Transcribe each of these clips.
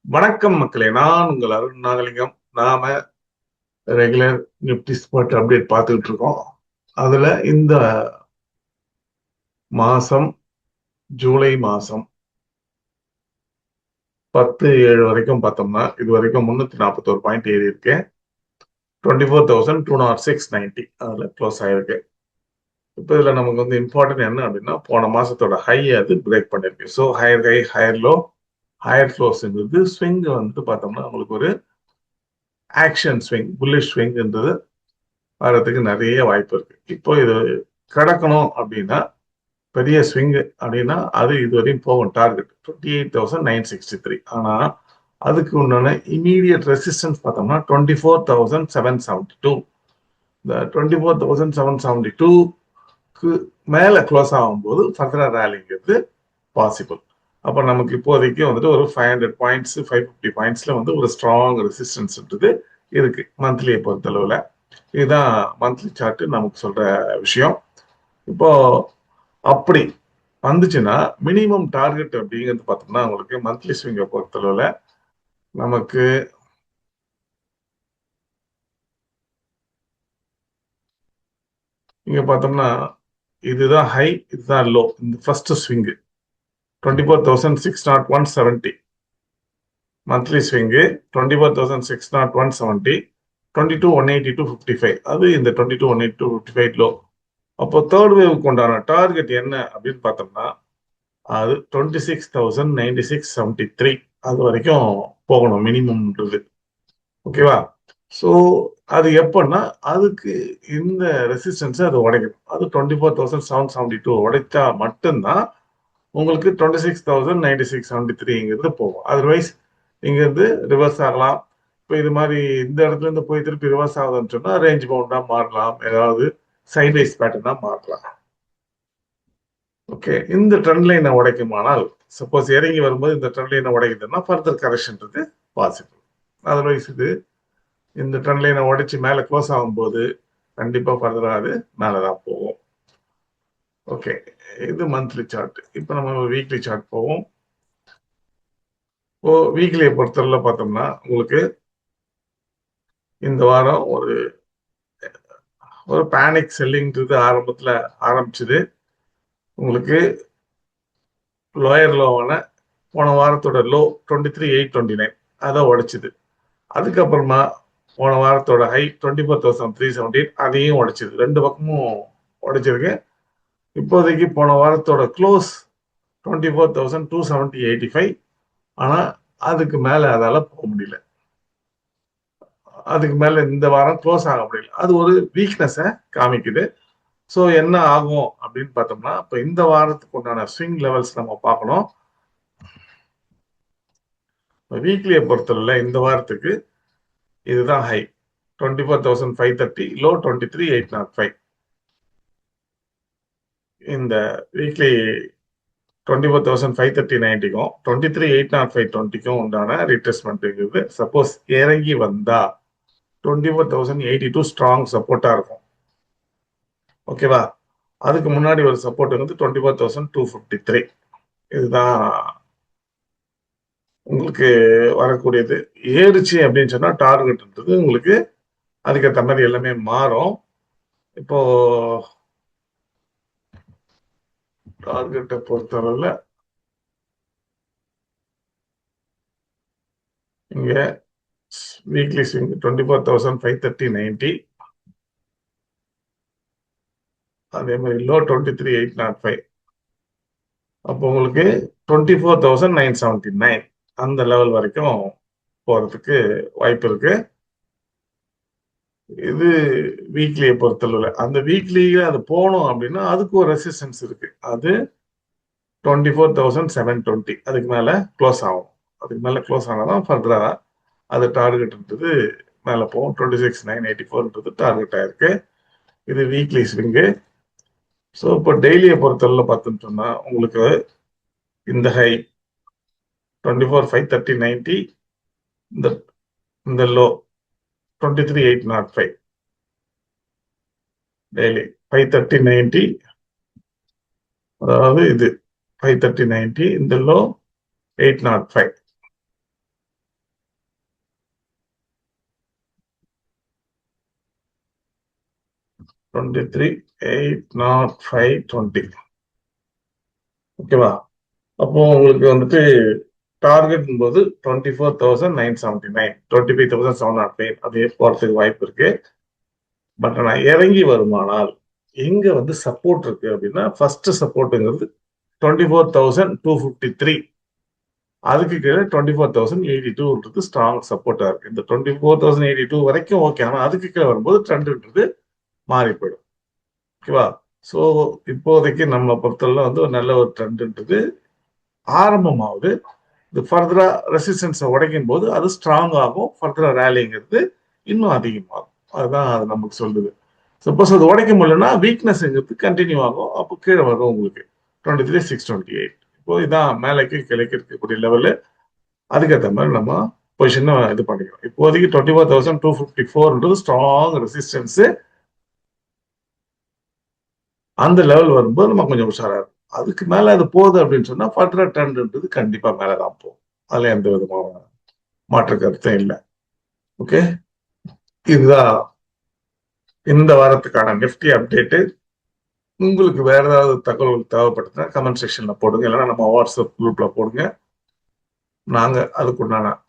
வணக்கம் மக்களே, நான் உங்கள் அருண் நாகலிங்கம். நாம ரெகுலர் நிப்டி ஸ்பாட் அப்டேட் பார்த்துக்கிட்டு இருக்கோம். அதுல இந்த மாசம் ஜூலை மாசம் 10/7 வரைக்கும் பார்த்தோம்னா இது வரைக்கும் 341 பாயிண்ட் ஏறி இருக்கு. 24,206.90 அதுல க்ளோஸ் ஆயிருக்கு. இப்போ இதுல நமக்கு இம்பார்ட்டன்ட் என்ன அப்படின்னா, போன மாசத்தோட ஹை அது பிரேக் பண்ணிருக்கு. So higher high, higher low, higher க்ளோஸ்ங்கிறது ஸ்விங் பார்த்தோம்னா உங்களுக்கு ஒரு ஆக்ஷன் ஸ்விங், புல்லிஷ் ஸ்விங்ன்றது வர்றதுக்கு நிறைய வாய்ப்பு இருக்கு. இப்போ இது கடக்கணும் அப்படின்னா, பெரிய ஸ்விங் அப்படின்னா அது இதுவரையும் போகும். டார்கெட் 28,963. ஆனா அதுக்கு உண்டான இமீடியட் ரெசிஸ்டன்ஸ் பார்த்தோம்னா 24,772. இந்த 24,772க்கு மேல க்ளோஸ் ஆகும்போது ஃபர்தர் ரேலிங்கிறது பாசிபிள். அப்ப நமக்கு இப்போதைக்கு ஒரு 500 பாயிண்ட்ஸ், 550 பாயிண்ட்ஸ்ல ஒரு ஸ்ட்ராங் ரெசிஸ்டன்ஸ் இருக்கு மந்த்லியை பொறுத்தளவுல. இதுதான் மந்த்லி சார்ட் நமக்கு சொல்ற விஷயம். இப்போ அப்படி வந்துச்சுன்னா மினிமம் டார்கெட் அப்படிங்கிறது பார்த்தோம்னா உங்களுக்கு மந்த்லி ஸ்விங்கை பொறுத்தளவுல நமக்கு இங்க பார்த்தோம்னா இதுதான் ஹை, இதுதான் லோ. இந்த ஃபர்ஸ்ட் ஸ்விங் 24,601.70 மந்த்லி ஸ்விங்கு, 24,601.70, 22,182.55. அது இந்த 22,182.55 லோ. அப்போ தேர்ட் வேவுக்கு உண்டான டார்கெட் என்ன அப்படின்னு பார்த்தோம்னா அது 26,096.73. அது வரைக்கும் போகணும் மினிமம்ன்றது. ஓகேவா? ஸோ அது எப்பன்னா அதுக்கு இந்த ரெசிஸ்டன்ஸை அது உடைக்கணும். அது 24,772 உடைச்சா மட்டும்தான் உங்களுக்கு 26,096.73ங்கிறது போகும். அதர்வைஸ் இங்கிருந்து ரிவர்ஸ் ஆகலாம். இப்போ இது மாதிரி இந்த இடத்துல இருந்து போய் திருப்பி ரிவர்ஸ் ஆகுதுன்னு சொன்னா ரேஞ்ச் பவுண்டா மாறலாம், ஏதாவது சைட்வைஸ் பேட்டர்னா மாறலாம். ஓகே, இந்த ட்ரெண்ட் லைனை உடைக்குமானால், சப்போஸ் இறங்கி வரும்போது இந்த ட்ரெண்ட் லைனை உடைக்குதுன்னா ஃபர்தர் கரெக்ஷன்றது பாசிபிள். அதர்வைஸ் இந்த ட்ரெண்ட் லைனை உடைச்சு மேலே க்ளோஸ் ஆகும்போது கண்டிப்பா ஃபர்தரா அது மேலதான் போகும். ஓகே, இது மந்த்லி சார்ட். இப்போ நம்ம வீக்லி சார்ட் போவோம். இப்போ வீக்லியை பொறுத்தவரை பார்த்தோம்னா உங்களுக்கு இந்த வாரம் ஒரு பேனிக் செல்லிங்கிறது ஆரம்பத்துல ஆரம்பிச்சது. உங்களுக்கு லோயர் லோவான போன வாரத்தோட லோ 23,829 அதை உடைச்சுது. அதுக்கப்புறமா போன வாரத்தோட ஹை 24,317 அதையும் உடைச்சிது. ரெண்டு பக்கமும் உடைச்சிருக்கு. இப்போதைக்கு போன வாரத்தோட க்ளோஸ் 24,270.85. ஆனா அதுக்கு மேல அதால போக முடியல. அதுக்கு மேல இந்த வாரம் க்ளோஸ் ஆக முடியல. அது ஒரு வீக்னஸை காமிக்குது. ஸோ என்ன ஆகும் அப்படின்னு பார்த்தோம்னா, இப்போ இந்த வாரத்துக்கு உண்டான ஸ்விங் லெவல்ஸ் நம்ம பார்க்கணும். வீக்லியை பொறுத்தவரை இந்த வாரத்துக்கு இதுதான் ஹை 24,530, லோ 23,805. இந்த வீக்லி 24,530.90க்கும் 23,805.20க்கும் உண்டான ரீட்ரெஸ்மெண்ட் இருக்குது. சப்போஸ் இறங்கி வந்தா 24,082 ஸ்ட்ராங் சப்போர்ட்டா இருக்கும். ஓகேவா? அதுக்கு முன்னாடி ஒரு சப்போர்ட் 24,253. இதுதான் உங்களுக்கு வரக்கூடியது. ஏறுச்சு அப்படின்னு சொன்னா டார்கெட்ன்றது உங்களுக்கு அதுக்கேற்ற மாதிரி எல்லாமே மாறும். இப்போ டார்கெட்டை பொறுத்தவரையில் இங்க வீக்லி ஸ்விங் 24,530.90, அதே மாதிரி லோ 23,805. அப்போ உங்களுக்கு 24,979 அந்த லெவல் வரைக்கும் போறதுக்கு வாய்ப்பு இருக்கு. இது வீக்லியை பொறுத்தளவுல அந்த வீக்லியில அது போகணும் அப்படின்னா அதுக்கு ஒரு ரெசிஸ்டன்ஸ் இருக்கு. அது 24,720. அதுக்கு மேல க்ளோஸ் ஆகும். அதுக்கு மேல க்ளோஸ் ஆனாதான் ஃபர்தரா அது டார்கெட்ன்றது மேல போகும். 26,984ன்றது டார்கெட் ஆயிருக்கு. இது வீக்லி ஸ்விங்கு. ஸோ இப்போ டெய்லியை பொறுத்தவரை பார்த்துன்னு சொன்னா உங்களுக்கு இந்த ஹை 24,530.90, இந்த இந்த லோ 23,805. டெய்லி 530.90, அதாவது இது 530.90, இந்த லோ 805. 23,805.20. ஓகேவா? அப்போ உங்களுக்கு வந்துட்டு டார்கெட் போது 24,979, 25,705 அப்படியே போறதுக்கு வாய்ப்பு இருக்கு. பட் ஆனா இறங்கி வருமானால் எங்க வந்து சப்போர்ட் இருக்கு அப்படின்னா, ஃபர்ஸ்ட் சப்போர்ட்ங்கிறது 24,253. அதுக்கு கீழே 24,082 ஸ்ட்ராங் சப்போர்ட்டா இருக்கு. இந்த 24,082 வரைக்கும் ஓகே. ஆனா அதுக்கு கீழே வரும்போது ட்ரெண்ட்ன்றது மாறி போயிடும். ஓகேவா? ஸோ இப்போதைக்கு நம்ம பொறுத்தவரை வந்து ஒரு நல்ல ஒரு ட்ரெண்ட்ன்றது ஆரம்பமாகுது. இது ஃபர்தரா ரெசிஸ்டன்ஸை உடைக்கும் போது அது ஸ்ட்ராங் ஆகும். ஃபர்தரா ரேலிங்கிறது இன்னும் அதிகமாகும். அதுதான் அது நமக்கு சொல்லுது. சப்போஸ் அது உடைக்க முடியலன்னா வீக்னஸ்ங்கிறது கண்டினியூ ஆகும். அப்போ கீழே வரும் உங்களுக்கு 23,628. இப்போ இதான் மேலைக்கு கிழக்கு இருக்கக்கூடிய லெவலு. அதுக்கேற்ற மாதிரி நம்ம பொசிஷனை இது பண்ணிக்கிறோம். இப்போதைக்கு 24,254 ஸ்ட்ராங் ரெசிஸ்டன்ஸ். அந்த லெவல் வரும்போது நம்ம கொஞ்சம் உஷாரா இருக்கும். அதுக்கு மேல அது போகுது அப்படின்னு சொன்னா ஃபர்தரா ட்ரெண்ட்ன்றது கண்டிப்பா மேலதான் போகும். அதுல எந்த விதமான மாற்று கருத்தும் இல்லை. ஓகே, இதுதான் இந்த வாரத்துக்கான நிஃப்டி அப்டேட்டு. உங்களுக்கு வேற ஏதாவது தகவல் தேவைப்படுதுன்னா கமெண்ட் செக்ஷன்ல போடுங்க, இல்லைன்னா நம்ம வாட்ஸ்அப் குரூப்ல போடுங்க. நாங்க அதுக்குண்டான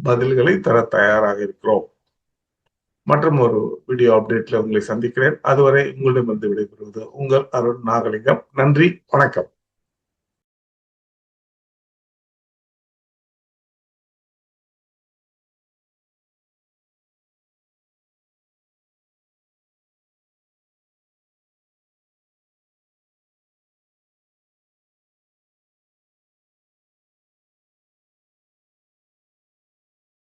பதில்களை தர தயாராக இருக்கிறோம். மற்றும் ஒரு வீடியோ அப்டேட்ல உங்களை சந்திக்கிறேன். அதுவரை உங்களிடமிருந்து விடைபெறுவது உங்கள் அருண் நாகலிங்கம். நன்றி, வணக்கம்.